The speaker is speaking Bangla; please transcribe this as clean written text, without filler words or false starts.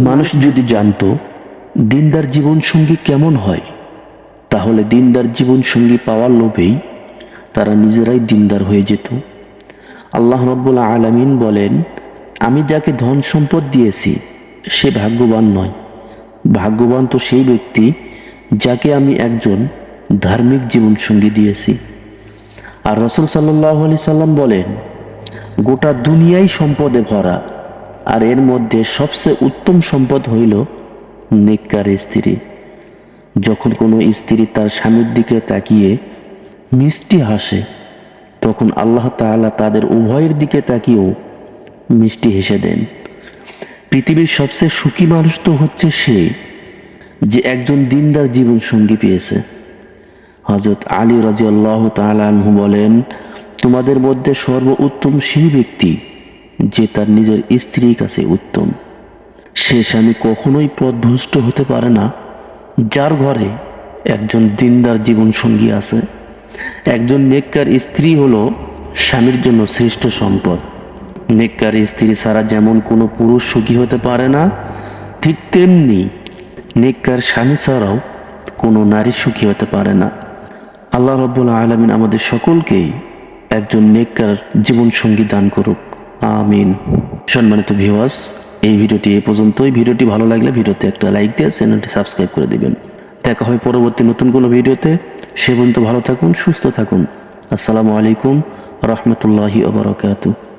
মানুষ যদি জানতো দিনদার জীবনসঙ্গী কেমন হয়, তাহলে দিনদার জীবনসঙ্গী পাওয়ার লোভেই তারা নিজেরাই দিনদার হয়ে যেত। আল্লাহ রাব্বুল আলামিন বলেন, আমি যাকে ধন সম্পদ দিয়েছি সে ভাগ্যবান নয়, ভাগ্যবান তো সেই ব্যক্তি যাকে আমি একজন ধার্মিক জীবনসঙ্গী দিয়েছি। আর রাসূল সাল্লাল্লাহু আলাইহি সাল্লাম বলেন, গোটা দুনিয়াই সম্পদে ভরা, আর এর মধ্যে সবচেয়ে উত্তম সম্পদ হইল নেককার স্ত্রী। যখন কোনো স্ত্রী তার স্বামীর দিকে তাকিয়ে মিষ্টি হাসে, তখন আল্লাহ তাআলা তাদের উভয়ের দিকে তাকিয়েও মিষ্টি হেসে দেন। পৃথিবীর সবচেয়ে সুখী মানুষ তো হচ্ছে সে যে একজন দিনদার জীবন সঙ্গী পেয়েছে। হযরত আলী রাদিয়াল্লাহু তাআলা আনহু বলেন, তোমাদের মধ্যে সর্বোত্তম সেই ব্যক্তি যে তার নিজের স্ত্রীর কাছে উত্তম। সে স্বামী কখনোই পথভ্রষ্ট হতে পারে না যার ঘরে একজন দিনদার জীবন সঙ্গী আছে। একজন নেককার স্ত্রী হলো স্বামীর জন্য শ্রেষ্ঠ সম্পদ। নেককার স্ত্রী ছাড়া যেমন কোনো পুরুষ সুখী হতে পারে না, ঠিক তেমনি নেককার স্বামী ছাড়াও কোনো নারী সুখী হতে পারে না। আল্লাহ রাব্বুল আলামিন আমাদের সকলকেই একজন নেককার জীবন সঙ্গী দান করুক, আমিন। সম্মানিত ভিউয়ার্স, এই ভিডিওটি এ পর্যন্তই। ভিডিওটি ভালো লাগলে ভিডিওতে একটা লাইক দিয়ে চ্যানেলটি সাবস্ক্রাইব করে দিবেন। দেখা হয় পরবর্তী নতুন কোনো ভিডিওতে। সে পর্যন্ত ভালো থাকুন, সুস্থ থাকুন। আসসালামু আলাইকুম রাহমাতুল্লাহি ওয়া বারাকাতুহু।